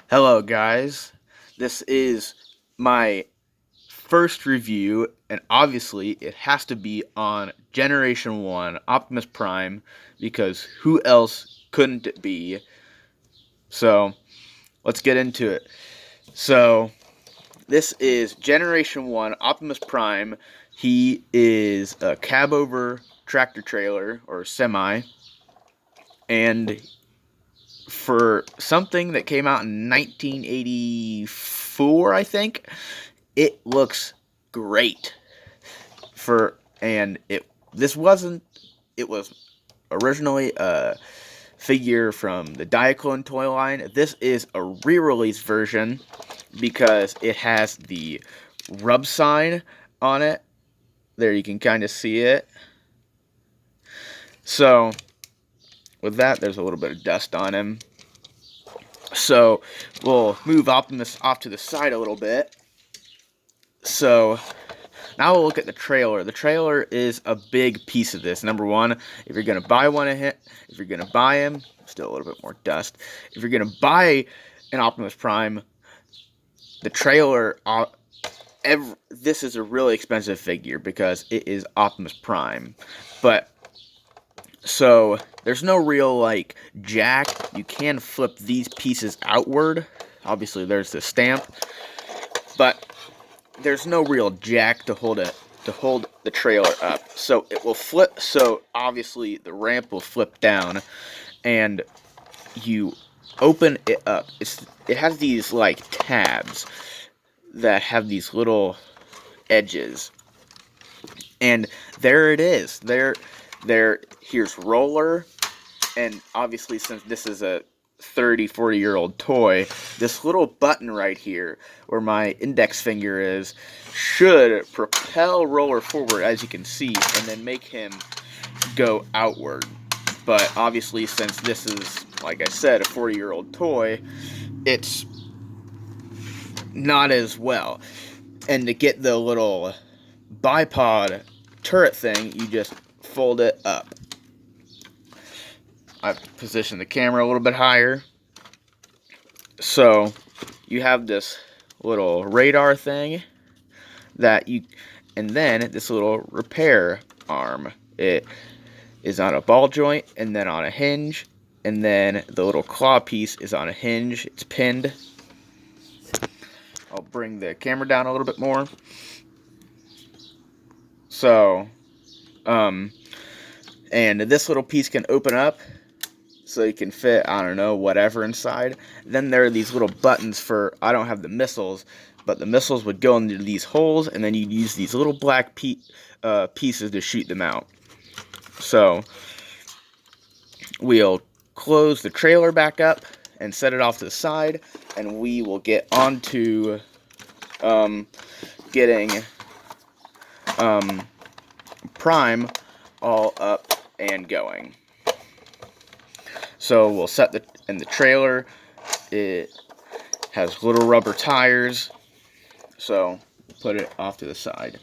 Hello, guys. This is my first review, and obviously, it has to be on Generation 1 Optimus Prime because who else couldn't it be? So, let's get into it. So, this is Generation 1 Optimus Prime. He is a cab over tractor trailer or semi, and for something that came out in 1984, I think, it looks great. For and it this wasn't it was originally a figure from the Diaclone toy line. This is a re-release version because it has the rub sign on it. There you can kind of see it. So with that, there's a little bit of dust on him. So we'll move Optimus off to the side a little bit. So now we'll look at the trailer. The trailer is a big piece of this. Number one, if you're gonna buy one of him, if you're gonna buy him, still a little bit more dust. If you're gonna buy an Optimus Prime, the trailer, this is a really expensive figure because it is Optimus Prime. But so there's no real like jack. You can flip these pieces outward. Obviously, there's the stamp, but there's no real jack to hold the trailer up. So it will flip. So obviously the ramp will flip down, and you open it up. It has these like tabs that have these little edges, and there it is. Here's roller, and obviously since this is a 30-40-year-old toy, this little button right here where my index finger is should propel roller forward, as you can see, and then make him go outward. But obviously, since this is, like I said, a 40-year-old toy, it's not as well. And to get the little bipod turret thing, you just fold it up. I've positioned the camera a little bit higher. So you have this little radar thing that you, and then this little repair arm. It is on a ball joint and then on a hinge, and then the little claw piece is on a hinge. It's pinned. I'll bring the camera down a little bit more. So, and this little piece can open up so you can fit, I don't know, whatever inside. Then there are these little buttons for, I don't have the missiles, but the missiles would go into these holes, and then you'd use these little black pieces to shoot them out. So we'll close the trailer back up and set it off to the side, and we will get on to getting Prime all up and going. So we'll set in the trailer. It has little rubber tires, so put it off to the side.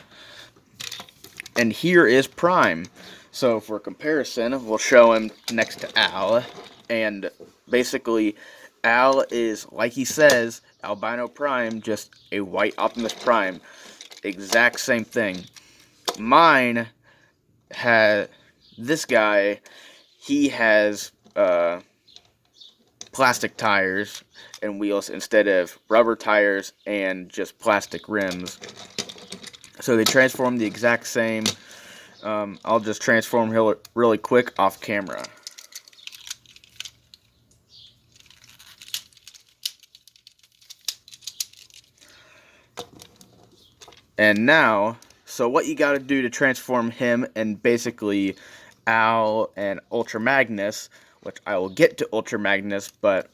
And here is Prime. So for comparison, we'll show him next to Al, and basically Al is, like he says, Albino Prime, just a white Optimus Prime. Exact same thing. Mine has, this guy, he has plastic tires and wheels instead of rubber tires and just plastic rims. So they transform the exact same. I'll just transform really quick off camera. And now, so what you gotta do to transform him and basically Al and Ultra Magnus, which I will get to Ultra Magnus, but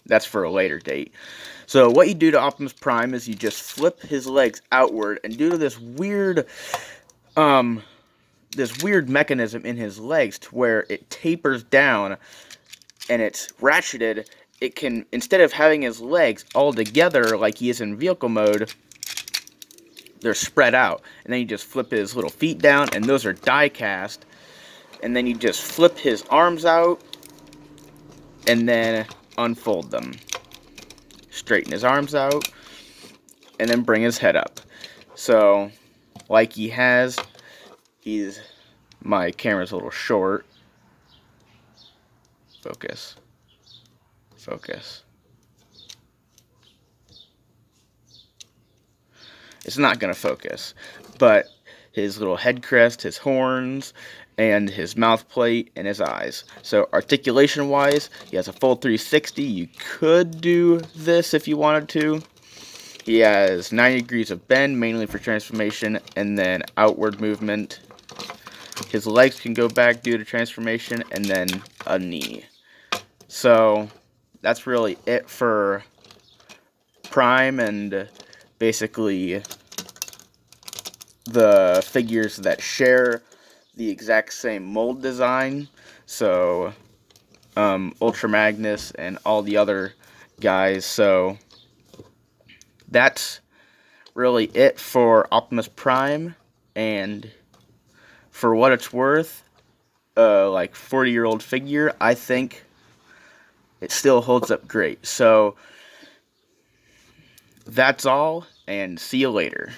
that's for a later date. So what you do to Optimus Prime is you just flip his legs outward, and due to this weird mechanism in his legs to where it tapers down and it's ratcheted, it can, instead of having his legs all together like he is in vehicle mode, they're spread out. And then you just flip his little feet down, and those are die cast. And then you just flip his arms out and then unfold them. straighten his arms out, and then bring his head up. So, like my camera's a little short. Focus. Focus. It's not going to focus, but his little head crest, his horns, and his mouth plate, and his eyes. So articulation-wise, he has a full 360. You could do this if you wanted to. He has 90 degrees of bend, mainly for transformation, and then outward movement. His legs can go back due to transformation, and then a knee. So that's really it for Prime and basically the figures that share the exact same mold design. So Ultra Magnus and all the other guys. So that's really it for Optimus Prime, and for what it's worth, like 40-year-old figure, I think it still holds up great. So that's all, and see you later.